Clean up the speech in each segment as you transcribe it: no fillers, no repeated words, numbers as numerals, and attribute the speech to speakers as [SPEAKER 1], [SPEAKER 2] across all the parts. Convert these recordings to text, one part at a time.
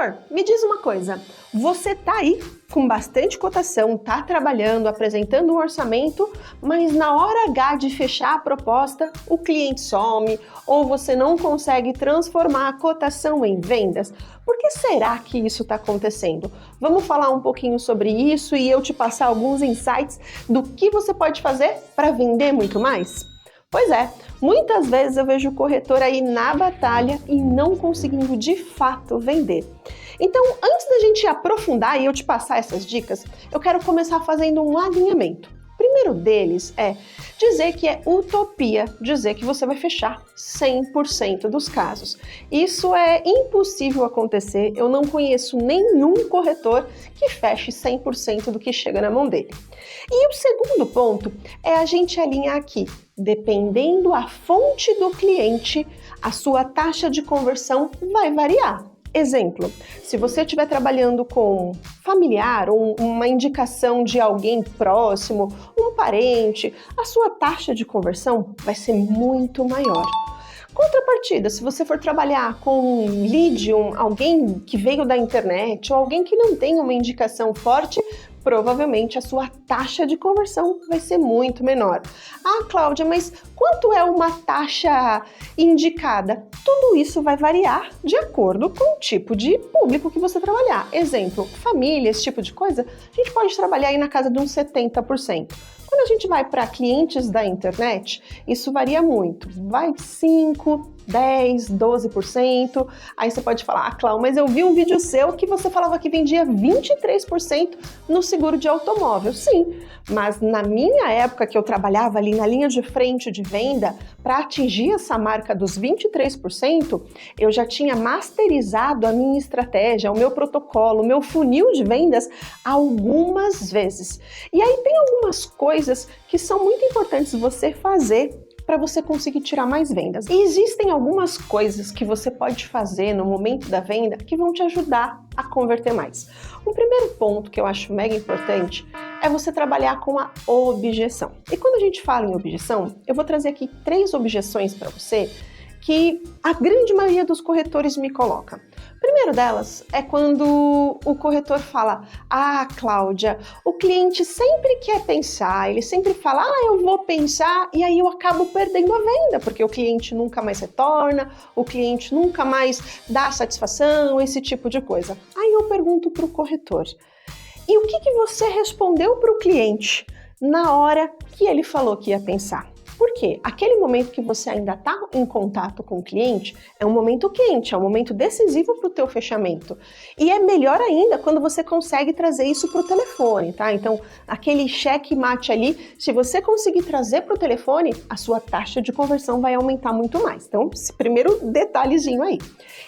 [SPEAKER 1] Corretor, me diz uma coisa, você tá aí com bastante cotação, tá trabalhando, apresentando um orçamento, mas na hora H de fechar a proposta, o cliente some ou você não consegue transformar a cotação em vendas? Por que será que isso está acontecendo? Vamos falar um pouquinho sobre isso e eu te passar alguns insights do que você pode fazer para vender muito mais? Pois é, muitas vezes eu vejo o corretor aí na batalha e não conseguindo de fato vender. Então, antes da gente aprofundar e eu te passar essas dicas, eu quero começar fazendo um alinhamento. O primeiro deles é dizer que é utopia dizer que você vai fechar 100% dos casos. Isso é impossível acontecer, eu não conheço nenhum corretor que feche 100% do que chega na mão dele. E o segundo ponto é a gente alinhar aqui, dependendo da fonte do cliente, a sua taxa de conversão vai variar. Exemplo, se você estiver trabalhando com familiar ou uma indicação de alguém próximo, um parente, a sua taxa de conversão vai ser muito maior. Contrapartida, se você for trabalhar com um lead, alguém que veio da internet ou alguém que não tem uma indicação forte, provavelmente a sua taxa de conversão vai ser muito menor. Ah, Cláudia, mas quanto é uma taxa indicada? Tudo isso vai variar de acordo com o tipo de público que você trabalhar. Exemplo, família, esse tipo de coisa, a gente pode trabalhar aí na casa de uns 70%. Quando a gente vai para clientes da internet, isso varia muito. Vai 5%, 10%, 12%. Aí você pode falar, ah, Cláudia, mas eu vi um vídeo seu que você falava que vendia 23% no seguro de automóvel. Sim, mas na minha época que eu trabalhava ali na linha de frente de venda, para atingir essa marca dos 23%, eu já tinha masterizado a minha estratégia, o meu protocolo, o meu funil de vendas algumas vezes. E aí tem algumas coisas que são muito importantes você fazer para você conseguir tirar mais vendas. E existem algumas coisas que você pode fazer no momento da venda que vão te ajudar a converter mais. O primeiro ponto que eu acho mega importante é você trabalhar com a objeção. E quando a gente fala em objeção, eu vou trazer aqui 3 objeções para você que a grande maioria dos corretores me coloca. O primeiro delas é quando o corretor fala, ah, Cláudia, o cliente sempre quer pensar, ele sempre fala, ah, eu vou pensar, e aí eu acabo perdendo a venda, porque o cliente nunca mais retorna, o cliente nunca mais dá satisfação, esse tipo de coisa. Aí eu pergunto para o corretor, e o que você respondeu para o cliente na hora que ele falou que ia pensar? Por quê? Aquele momento que você ainda está em contato com o cliente é um momento quente, é um momento decisivo para o teu fechamento. E é melhor ainda quando você consegue trazer isso para o telefone, tá? Então, aquele cheque-mate ali, se você conseguir trazer para o telefone, a sua taxa de conversão vai aumentar muito mais. Então, esse primeiro detalhezinho aí.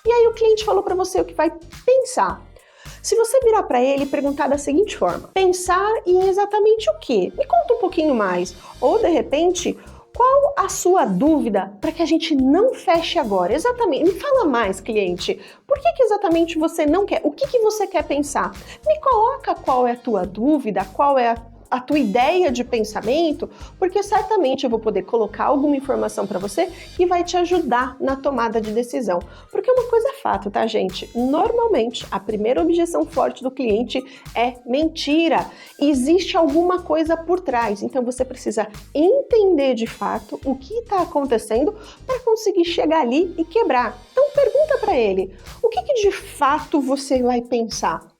[SPEAKER 1] E aí o cliente falou para você o que vai pensar. Se você virar para ele e perguntar da seguinte forma, pensar em exatamente o quê? Me conta um pouquinho mais. Ou, de repente, qual a sua dúvida para que a gente não feche agora? Exatamente, me fala mais, cliente. Por que exatamente você não quer? O que você quer pensar? Me coloca qual é a tua dúvida, qual é a tua ideia de pensamento, porque certamente eu vou poder colocar alguma informação para você que vai te ajudar na tomada de decisão. Porque uma coisa é fato, tá, gente? Normalmente, a primeira objeção forte do cliente é mentira. Existe alguma coisa por trás. Então, você precisa entender de fato o que está acontecendo para conseguir chegar ali e quebrar. Então, pergunta para ele, o que de fato você vai pensar?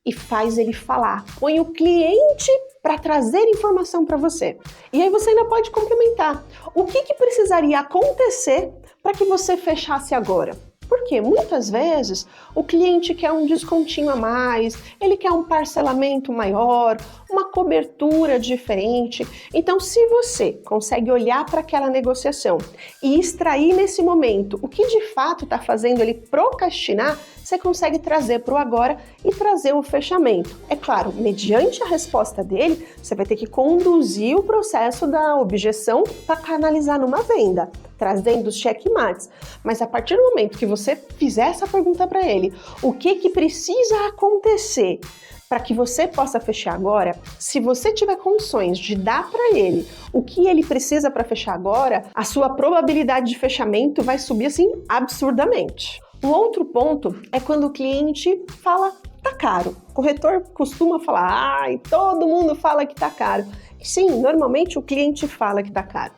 [SPEAKER 1] E faz ele falar. Põe o cliente para trazer informação para você. E aí você ainda pode complementar. O que precisaria acontecer para que você fechasse agora? Porque muitas vezes o cliente quer um descontinho a mais, ele quer um parcelamento maior, uma cobertura diferente. Então, se você consegue olhar para aquela negociação e extrair nesse momento o que de fato está fazendo ele procrastinar, você consegue trazer para o agora e trazer o fechamento. É claro, mediante a resposta dele, você vai ter que conduzir o processo da objeção para canalizar numa venda, trazendo os checkmates. Mas a partir do momento que você fizer essa pergunta para ele, o que precisa acontecer para que você possa fechar agora, se você tiver condições de dar para ele o que ele precisa para fechar agora, a sua probabilidade de fechamento vai subir assim absurdamente. Um outro ponto é quando o cliente fala tá caro. O corretor costuma falar, ai, todo mundo fala que tá caro. E sim, normalmente o cliente fala que tá caro.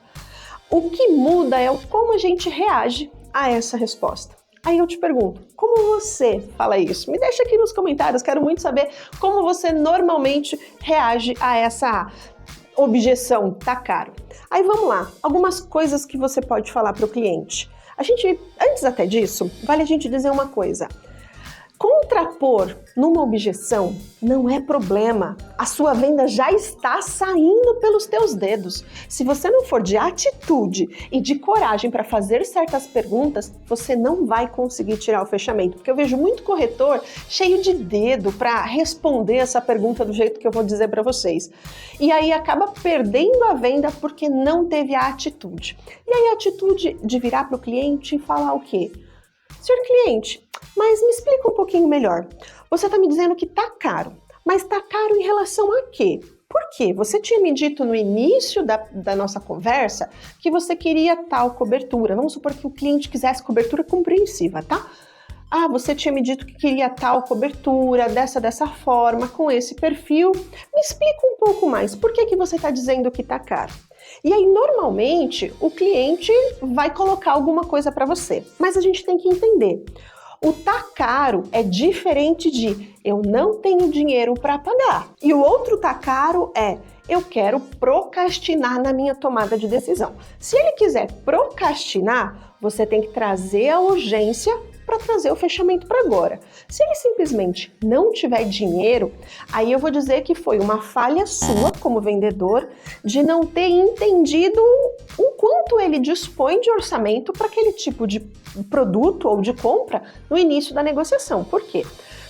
[SPEAKER 1] O que muda é como a gente reage a essa resposta. Aí eu te pergunto, como você fala isso? Me deixa aqui nos comentários, quero muito saber como você normalmente reage a essa objeção, tá caro. Aí vamos lá, algumas coisas que você pode falar para o cliente. Antes até disso, vale a gente dizer uma coisa. Contrapor numa objeção não é problema. A sua venda já está saindo pelos teus dedos. Se você não for de atitude e de coragem para fazer certas perguntas, você não vai conseguir tirar o fechamento. Porque eu vejo muito corretor cheio de dedo para responder essa pergunta do jeito que eu vou dizer para vocês. E aí acaba perdendo a venda porque não teve a atitude. E aí a atitude de virar para o cliente e falar o quê? Senhor cliente, mas me explica um pouquinho melhor. Você está me dizendo que está caro, mas está caro em relação a quê? Por quê? Você tinha me dito no início da nossa conversa que você queria tal cobertura. Vamos supor que o cliente quisesse cobertura compreensiva, tá? Ah, você tinha me dito que queria tal cobertura, dessa forma, com esse perfil. Me explica um pouco mais, por que você está dizendo que está caro? E aí, normalmente, o cliente vai colocar alguma coisa para você. Mas a gente tem que entender. O tá caro é diferente de eu não tenho dinheiro para pagar. E o outro tá caro é eu quero procrastinar na minha tomada de decisão. Se ele quiser procrastinar, você tem que trazer a urgência para trazer o fechamento para agora. Se ele simplesmente não tiver dinheiro, aí eu vou dizer que foi uma falha sua como vendedor de não ter entendido o quanto ele dispõe de orçamento para aquele tipo de produto ou de compra no início da negociação. Por quê?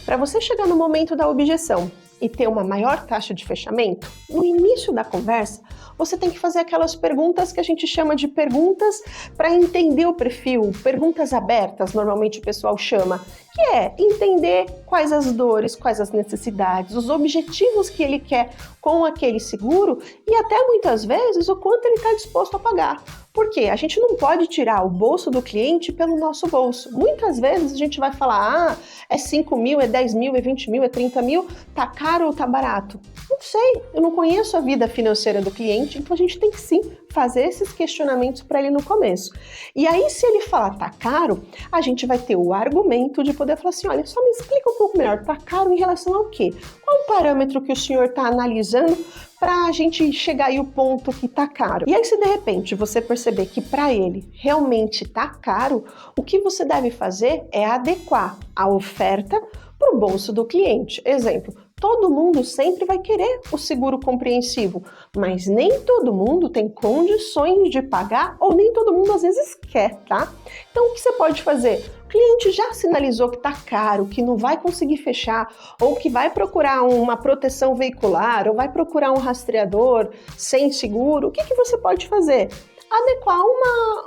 [SPEAKER 1] Para você chegar no momento da objeção e ter uma maior taxa de fechamento, no início da conversa, você tem que fazer aquelas perguntas que a gente chama de perguntas para entender o perfil, perguntas abertas, normalmente o pessoal chama, que é entender quais as dores, quais as necessidades, os objetivos que ele quer com aquele seguro e até muitas vezes o quanto ele está disposto a pagar. Por quê? A gente não pode tirar o bolso do cliente pelo nosso bolso. Muitas vezes a gente vai falar, é 5 mil, é 10 mil, é 20 mil, é 30 mil, tá caro ou tá barato? Não sei, eu não conheço a vida financeira do cliente, então a gente tem que sim fazer esses questionamentos para ele no começo. E aí, se ele falar tá caro, a gente vai ter o argumento de poder falar assim, olha, só me explica um pouco melhor, tá caro em relação ao quê? Qual o parâmetro que o senhor está analisando para a gente chegar aí o ponto que tá caro? E aí, se de repente você perceber que para ele realmente tá caro, o que você deve fazer é adequar a oferta para o bolso do cliente. Exemplo, todo mundo sempre vai querer o seguro compreensivo, mas nem todo mundo tem condições de pagar ou nem todo mundo às vezes quer, tá? Então o que você pode fazer? O cliente já sinalizou que tá caro, que não vai conseguir fechar, ou que vai procurar uma proteção veicular, ou vai procurar um rastreador sem seguro. O que você pode fazer? Adequar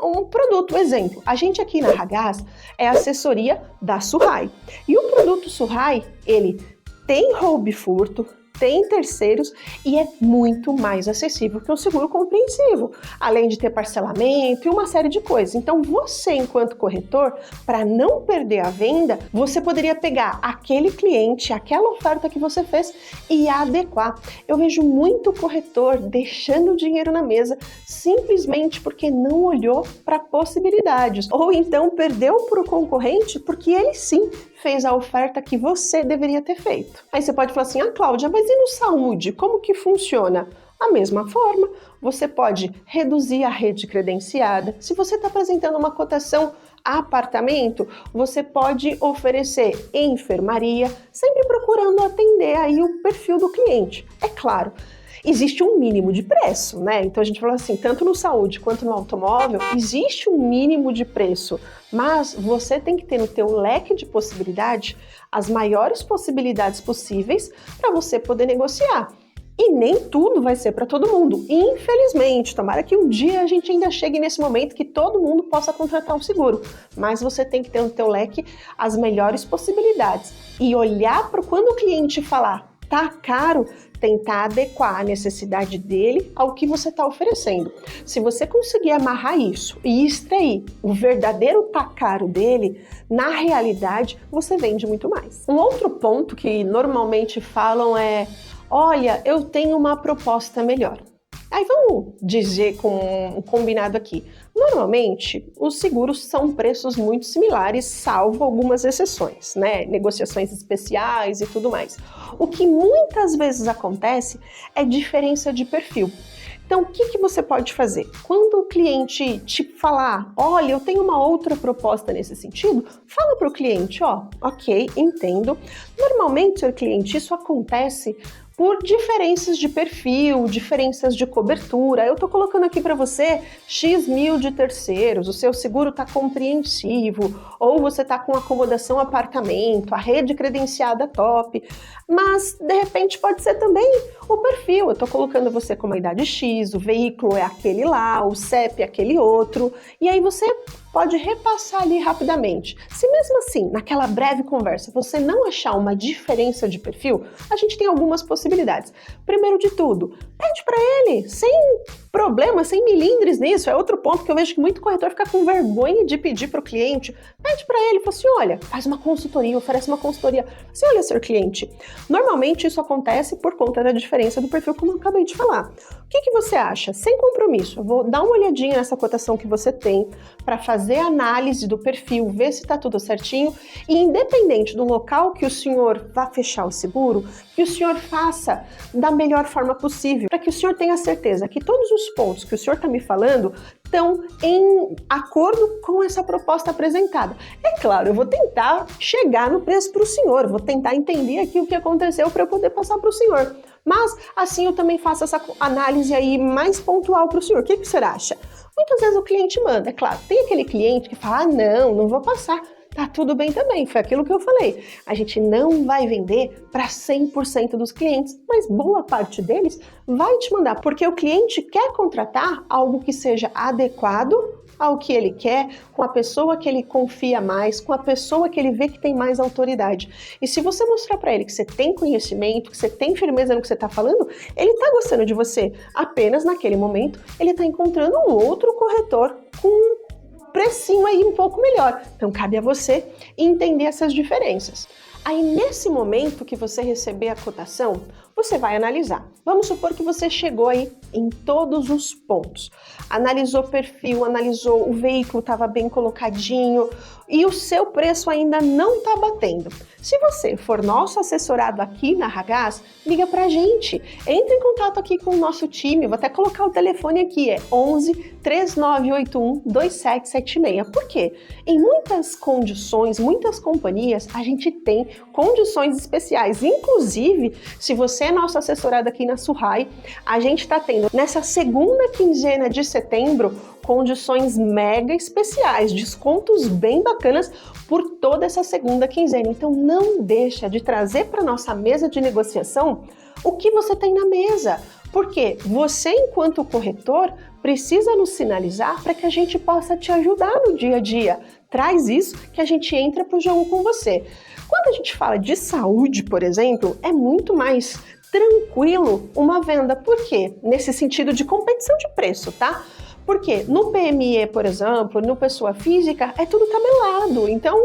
[SPEAKER 1] um produto. Exemplo, a gente aqui na Hagaz é assessoria da Surrai. E o produto Surrai, ele tem roubo e furto, tem terceiros e é muito mais acessível que um seguro compreensivo, além de ter parcelamento e uma série de coisas. Então você, enquanto corretor, para não perder a venda, você poderia pegar aquele cliente, aquela oferta que você fez e adequar. Eu vejo muito corretor deixando o dinheiro na mesa simplesmente porque não olhou para possibilidades, ou então perdeu para o concorrente porque ele sim fez a oferta que você deveria ter feito. Aí você pode falar assim, Cláudia, mas e no saúde, como que funciona? A mesma forma, você pode reduzir a rede credenciada. Se você está apresentando uma cotação apartamento, você pode oferecer enfermaria, sempre procurando atender aí o perfil do cliente. É claro, existe um mínimo de preço, né? Então a gente fala assim, tanto no saúde quanto no automóvel, existe um mínimo de preço, mas você tem que ter no teu leque de possibilidade as maiores possibilidades possíveis para você poder negociar. E nem tudo vai ser para todo mundo, infelizmente. Tomara que um dia a gente ainda chegue nesse momento que todo mundo possa contratar um seguro. Mas você tem que ter no teu leque as melhores possibilidades. E olhar para quando o cliente falar tá caro, tentar adequar a necessidade dele ao que você está oferecendo. Se você conseguir amarrar isso e extrair o verdadeiro tá caro dele, na realidade você vende muito mais. Um outro ponto que normalmente falam é: olha, eu tenho uma proposta melhor. Aí vamos dizer com um combinado aqui. Normalmente, os seguros são preços muito similares, salvo algumas exceções, né? Negociações especiais e tudo mais. O que muitas vezes acontece é diferença de perfil. Então, o que você pode fazer? Quando o cliente te falar, olha, eu tenho uma outra proposta nesse sentido, fala para o cliente, ó, ok, entendo. Normalmente, senhor cliente, isso acontece por diferenças de perfil, diferenças de cobertura. Eu estou colocando aqui para você X mil de terceiros, o seu seguro está compreensivo, ou você está com acomodação apartamento, a rede credenciada top, mas de repente pode ser também o perfil. Eu estou colocando você com uma idade X, o veículo é aquele lá, o CEP é aquele outro, e aí você pode repassar ali rapidamente. Se mesmo assim, naquela breve conversa, você não achar uma diferença de perfil, a gente tem algumas possibilidades. Primeiro de tudo, pede para ele, sem problema, sem milindres nisso. É outro ponto que eu vejo que muito corretor fica com vergonha de pedir para o cliente. Pede para ele, fala assim, olha, faz uma consultoria, oferece uma consultoria. Assim, olha, senhor cliente, normalmente isso acontece por conta da diferença do perfil, como eu acabei de falar. O que você acha? Sem compromisso, eu vou dar uma olhadinha nessa cotação que você tem para fazer a análise do perfil, ver se está tudo certinho e independente do local que o senhor vá fechar o seguro, que o senhor faça da melhor forma possível, para que o senhor tenha certeza que todos os pontos que o senhor está me falando estão em acordo com essa proposta apresentada. É claro, eu vou tentar chegar no preço para o senhor, vou tentar entender aqui o que aconteceu para eu poder passar para o senhor. Mas assim eu também faço essa análise aí mais pontual para o senhor. O que o senhor acha? Muitas vezes o cliente manda, é claro, tem aquele cliente que fala, não vou passar. Tá tudo bem também, foi aquilo que eu falei. A gente não vai vender para 100% dos clientes, mas boa parte deles vai te mandar, porque o cliente quer contratar algo que seja adequado ao que ele quer, com a pessoa que ele confia mais, com a pessoa que ele vê que tem mais autoridade. E se você mostrar para ele que você tem conhecimento, que você tem firmeza no que você está falando, ele está gostando de você. Apenas naquele momento, ele está encontrando um outro corretor com precinho aí um pouco melhor. Então cabe a você entender essas diferenças. Aí nesse momento que você receber a cotação, você vai analisar. Vamos supor que você chegou aí em todos os pontos. Analisou o perfil, analisou o veículo, estava bem colocadinho e o seu preço ainda não está batendo. Se você for nosso assessorado aqui na Ragaz, liga pra gente. Entre em contato aqui com o nosso time. Vou até colocar o telefone aqui, é 11 3981 2776. Por quê? Em muitas condições, muitas companhias, a gente tem condições especiais. Inclusive, se você é nosso assessorado aqui na Surrai, a gente está tendo nessa segunda quinzena de setembro condições mega especiais, descontos bem bacanas por toda essa segunda quinzena. Então não deixa de trazer para nossa mesa de negociação o que você tem na mesa, porque você, enquanto corretor, precisa nos sinalizar para que a gente possa te ajudar no dia a dia. Traz isso que a gente entra para o jogo com você. Quando a gente fala de saúde, por exemplo, é muito mais tranquilo uma venda. Por quê? Nesse sentido de competição de preço, tá? Porque no PME, por exemplo, no pessoa física, é tudo tabelado. Então,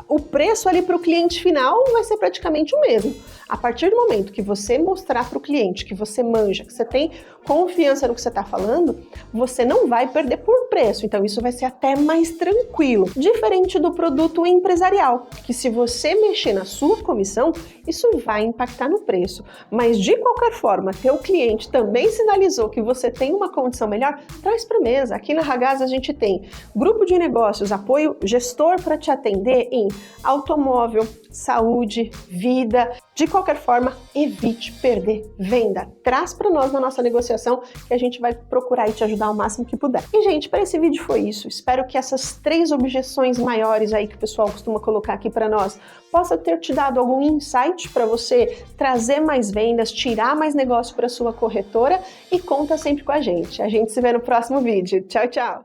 [SPEAKER 1] o preço ali para o cliente final vai ser praticamente o mesmo. A partir do momento que você mostrar para o cliente que você manja, que você tem confiança no que você está falando, você não vai perder por preço. Então, isso vai ser até mais tranquilo. Diferente do produto empresarial, que se você mexer na sua comissão, isso vai impactar no preço. Mas, de qualquer forma, teu cliente também sinalizou que você tem uma condição melhor, traz para a mesa. Aqui na Ragaz a gente tem grupo de negócios, apoio gestor para te atender em automóvel, saúde, vida. De qualquer forma, evite perder venda. Traz para nós na nossa negociação que a gente vai procurar e te ajudar o máximo que puder. E, gente, para esse vídeo foi isso. Espero que essas 3 objeções maiores aí que o pessoal costuma colocar aqui para nós possa ter te dado algum insight para você trazer mais vendas, tirar mais negócio para sua corretora e conta sempre com a gente. A gente se vê no próximo vídeo. Tchau, tchau!